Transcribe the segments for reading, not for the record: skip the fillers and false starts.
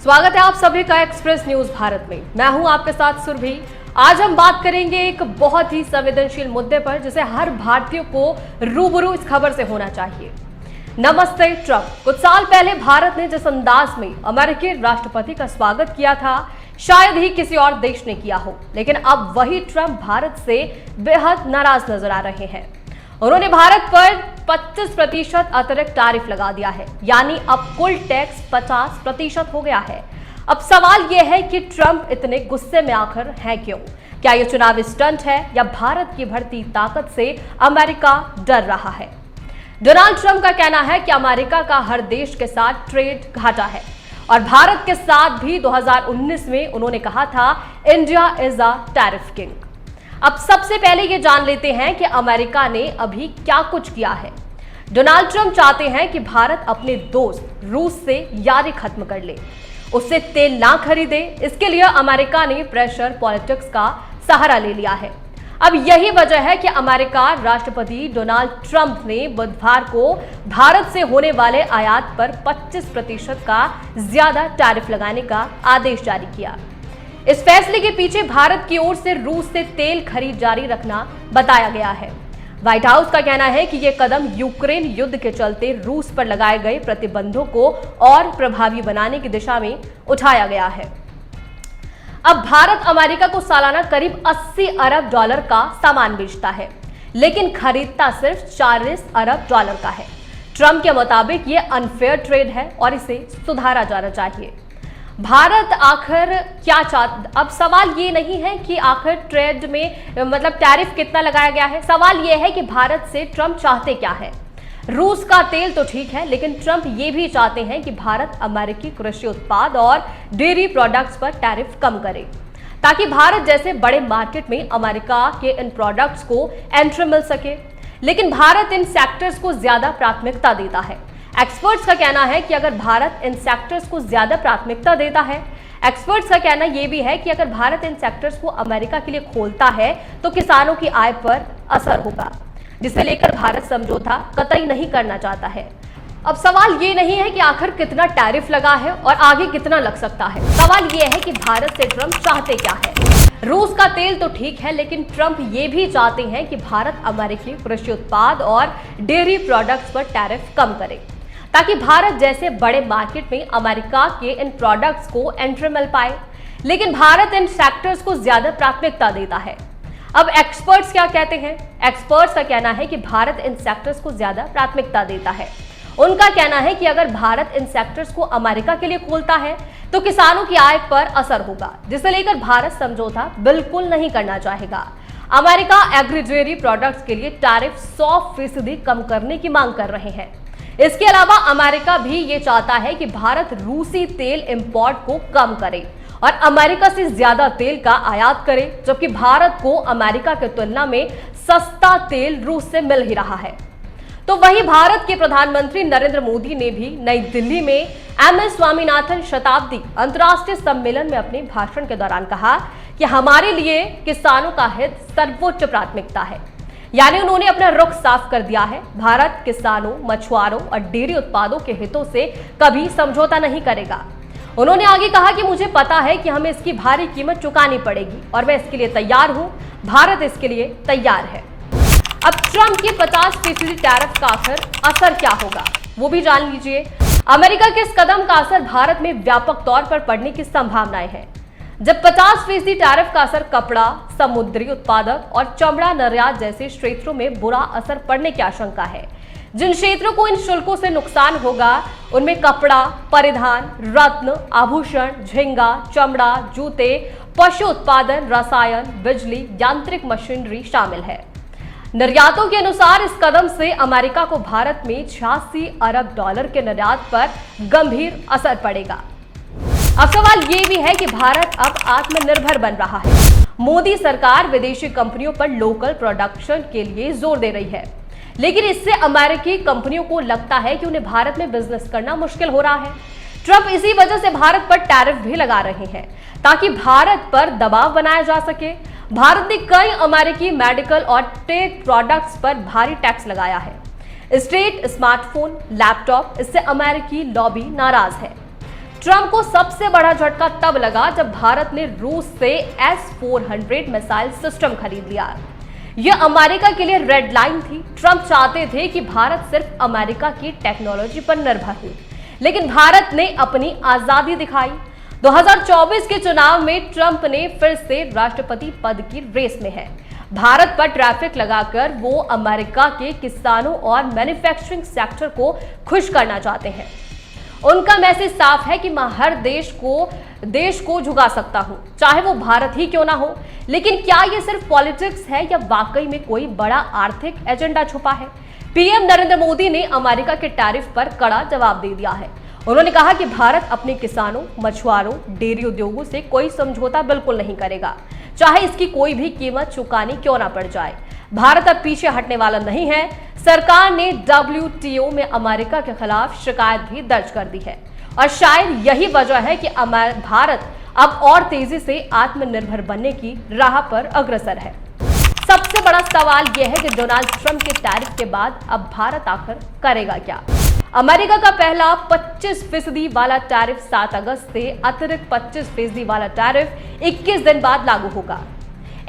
स्वागत है आप सभी का एक्सप्रेस न्यूज भारत में। मैं हूं आपके साथ सुरभि। आज हम बात करेंगे एक बहुत ही संवेदनशील मुद्दे पर जिसे हर भारतीय को रूबरू इस खबर से होना चाहिए। नमस्ते ट्रंप। कुछ साल पहले भारत ने जिस अंदाज में अमेरिकी राष्ट्रपति का स्वागत किया था शायद ही किसी और देश ने किया हो, लेकिन अब वही ट्रंप भारत से बेहद नाराज नजर आ रहे हैं। उन्होंने भारत पर 25% अतिरिक्त टैरिफ लगा दिया है, यानी अब कुल टैक्स 50% हो गया है। अब सवाल यह है कि ट्रंप इतने गुस्से में आखिर हैं क्यों? क्या यह चुनावी स्टंट है या भारत की बढ़ती ताकत से अमेरिका डर रहा है? डोनाल्ड ट्रंप का कहना है कि अमेरिका का हर देश के साथ ट्रेड घाटा है और भारत के साथ भी 2019 में उन्होंने कहा था India is a tariff king. अब सबसे पहले ये जान लेते हैं कि अमेरिका ने अभी क्या कुछ किया है। डोनाल्ड ट्रंप चाहते हैं कि भारत अपने दोस्त रूस से यारी खत्म कर ले, उससे तेल ना खरीदे। इसके लिए अमेरिका ने प्रेशर पॉलिटिक्स का सहारा ले लिया है। अब यही वजह है कि अमेरिका राष्ट्रपति डोनाल्ड ट्रंप ने बुधवार को भारत से होने वाले आयात पर 25% का ज्यादा टैरिफ लगाने का आदेश जारी किया। इस फैसले के पीछे भारत की ओर से रूस से तेल खरीद जारी रखना बताया गया है। व्हाइट हाउस का कहना है कि यह कदम यूक्रेन युद्ध के चलते रूस पर लगाए गए प्रतिबंधों को और प्रभावी बनाने की दिशा में उठाया गया है। अब भारत अमेरिका को सालाना करीब 80 अरब डॉलर का सामान बेचता है, लेकिन खरीदता सिर्फ 40 अरब डॉलर का है। ट्रंप के मुताबिक यह अनफेयर ट्रेड है और इसे सुधारा जाना चाहिए। भारत आखिर क्या चाहता? अब सवाल ये नहीं है कि आखिर ट्रेड में मतलब टैरिफ कितना लगाया गया है। सवाल ये है कि भारत से ट्रंप चाहते क्या है। रूस का तेल तो ठीक है, लेकिन ट्रंप ये भी चाहते हैं कि भारत अमेरिकी कृषि उत्पाद और डेयरी प्रोडक्ट्स पर टैरिफ कम करे, ताकि भारत जैसे बड़े मार्केट में अमेरिका के इन प्रोडक्ट्स को एंट्री मिल सके। लेकिन भारत इन सेक्टर्स को ज्यादा प्राथमिकता देता है। एक्सपर्ट्स का कहना है कि अगर भारत इन सेक्टर्स को ज्यादा प्राथमिकता देता है, एक्सपर्ट्स का कहना यह भी है कि अगर भारत इन सेक्टर्स को अमेरिका के लिए खोलता है तो किसानों की आय पर असर होगा, जिसे लेकर भारत समझौता कतई नहीं करना चाहता है। अब सवाल ये नहीं है कि आखिर कितना टैरिफ लगा है और आगे कितना लग सकता है। सवाल यह है कि भारत से ट्रंप चाहते क्या है। रूस का तेल तो ठीक है, लेकिन ट्रंप ये भी चाहते हैं कि भारत अमेरिकी कृषि उत्पाद और डेयरी प्रोडक्ट्स पर टैरिफ कम करे, ताकि भारत जैसे बड़े मार्केट में अमेरिका के इन प्रोडक्ट्स को एंट्री मिल पाए। लेकिन भारत इन सेक्टर्स को ज्यादा प्राथमिकता देता है। अब एक्सपर्ट्स क्या कहते हैं? एक्सपर्ट्स का कहना है कि भारत इन सेक्टर्स को ज्यादा प्राथमिकता देता है। उनका कहना है कि अगर भारत इन सेक्टर्स को अमेरिका के लिए खोलता है तो किसानों की आय पर असर होगा, जिसे लेकर भारत समझौता बिल्कुल नहीं करना चाहेगा। अमेरिका एग्री डेयरी प्रोडक्ट्स के लिए टैरिफ 100% कम करने की मांग कर रहे हैं। इसके अलावा अमेरिका भी ये चाहता है कि भारत रूसी तेल इंपोर्ट को कम करे और अमेरिका से ज्यादा तेल का आयात करे, जबकि भारत को अमेरिका की तुलना में सस्ता तेल रूस से मिल ही रहा है। तो वहीं भारत के प्रधानमंत्री नरेंद्र मोदी ने भी नई दिल्ली में एमएस स्वामीनाथन शताब्दी अंतर्राष्ट्रीय सम्मेलन में अपने भाषण के दौरान कहा कि हमारे लिए किसानों का हित सर्वोच्च प्राथमिकता है। यानी उन्होंने अपना रुख साफ कर दिया है। भारत किसानों, मछुआरों और डेयरी उत्पादों के हितों से कभी समझौता नहीं करेगा। उन्होंने आगे कहा कि मुझे पता है कि हमें इसकी भारी कीमत चुकानी पड़ेगी और मैं इसके लिए तैयार हूं। भारत इसके लिए तैयार है। अब ट्रंप के 50% टैरिफ का आखिर असर क्या होगा, वो भी जान लीजिए। अमेरिका के इस कदम का असर भारत में व्यापक तौर पर पड़ने की संभावनाएं हैं। जब 50% टैरिफ का असर कपड़ा, समुद्री उत्पादक और चमड़ा निर्यात जैसे क्षेत्रों में बुरा असर पड़ने की आशंका है। जिन क्षेत्रों को इन शुल्कों से नुकसान होगा उनमें कपड़ा, परिधान, रत्न, आभूषण, झींगा, चमड़ा, जूते, पशु उत्पादन, रसायन, बिजली, यांत्रिक मशीनरी शामिल है। निर्यातों के अनुसार इस कदम से अमेरिका को भारत में 86 अरब डॉलर के निर्यात पर गंभीर असर पड़ेगा। अब सवाल ये भी है कि भारत अब आत्मनिर्भर बन रहा है। मोदी सरकार विदेशी कंपनियों पर लोकल प्रोडक्शन के लिए जोर दे रही है, लेकिन इससे अमेरिकी कंपनियों को लगता है कि उन्हें भारत में बिजनेस करना मुश्किल हो रहा है। ट्रंप इसी वजह से भारत पर टैरिफ भी लगा रहे हैं ताकि भारत पर दबाव बनाया जा सके। भारत ने कई अमेरिकी मेडिकल और टेक प्रोडक्ट्स पर भारी टैक्स लगाया है। स्टेट, स्मार्टफोन, लैपटॉप, इससे अमेरिकी लॉबी नाराज है। ट्रंप को सबसे बड़ा झटका तब लगा जब भारत ने रूस से S-400 मिसाइल सिस्टम खरीद लिया। यह अमेरिका के लिए रेड लाइन थी। ट्रंप चाहते थे कि भारत सिर्फ अमेरिका की टेक्नोलॉजी पर निर्भर हो, लेकिन भारत ने अपनी आजादी दिखाई। 2024 के चुनाव में ट्रंप ने फिर से राष्ट्रपति पद की रेस में है। भारत पर ट्रैफिक लगाकर वो अमेरिका के किसानों और मैन्युफैक्चरिंग सेक्टर को खुश करना चाहते हैं। उनका मैसेज साफ है कि मैं हर देश को झुका सकता हूं, चाहे वो भारत ही क्यों ना हो। लेकिन क्या ये सिर्फ पॉलिटिक्स है या वाकई में कोई बड़ा आर्थिक एजेंडा छुपा है? पीएम नरेंद्र मोदी ने अमेरिका के टैरिफ पर कड़ा जवाब दे दिया है। उन्होंने कहा कि भारत अपने किसानों, मछुआरों, डेयरी उद्योगों से कोई समझौता बिल्कुल नहीं करेगा, चाहे इसकी कोई भी कीमत चुकानी क्यों ना पड़ जाए। भारत अब पीछे हटने वाला नहीं है। सरकार ने WTO में अमेरिका के खिलाफ शिकायत भी दर्ज कर दी है और शायद यही वजह है कि भारत अब और तेजी से आत्मनिर्भर बनने की राह पर अग्रसर है। सबसे बड़ा सवाल यह है कि डोनाल्ड ट्रंप के टैरिफ के बाद अब भारत आखिर करेगा क्या? अमेरिका का पहला 25% वाला टैरिफ 7 अगस्त से अतिरिक्त 25% वाला टैरिफ 21 दिन बाद लागू होगा।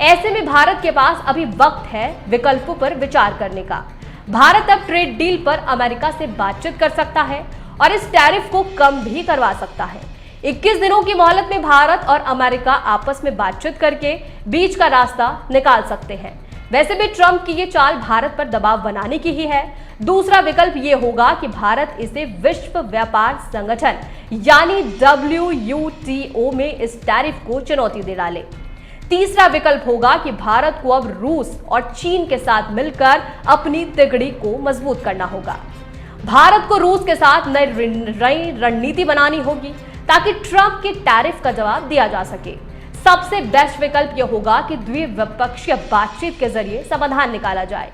ऐसे में भारत के पास अभी वक्त है विकल्पों पर विचार करने का। भारत अब ट्रेड डील पर अमेरिका से बातचीत कर सकता है और इस टैरिफ को कम भी करवा सकता है। 21 दिनों की मोहलत में भारत और अमेरिका आपस में बातचीत करके बीच का रास्ता निकाल सकते हैं। वैसे भी ट्रंप की ये चाल भारत पर दबाव बनाने की ही है। दूसरा विकल्प ये होगा कि भारत इसे विश्व व्यापार संगठन यानी WTO में इस टैरिफ को चुनौती दे डाले। तीसरा विकल्प होगा कि भारत को अब रूस और चीन के साथ मिलकर अपनी तिगड़ी को मजबूत करना होगा। भारत को रूस के साथ नई रणनीति बनानी होगी ताकि ट्रंप के टैरिफ का जवाब दिया जा सके। सबसे बेस्ट विकल्प यह होगा कि द्विपक्षीय बातचीत के जरिए समाधान निकाला जाए,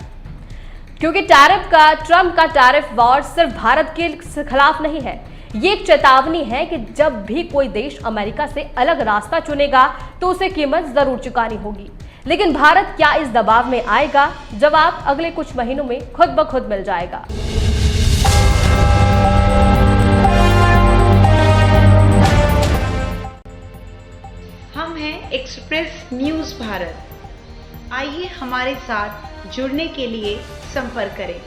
क्योंकि ट्रंप का टैरिफ वॉर सिर्फ भारत के खिलाफ नहीं है। ये एक चेतावनी है कि जब भी कोई देश अमेरिका से अलग रास्ता चुनेगा तो उसे कीमत जरूर चुकानी होगी। लेकिन भारत क्या इस दबाव में आएगा? जवाब अगले कुछ महीनों में खुद ब खुद मिल जाएगा। हम हैं एक्सप्रेस न्यूज़ भारत। आइए हमारे साथ जुड़ने के लिए संपर्क करें।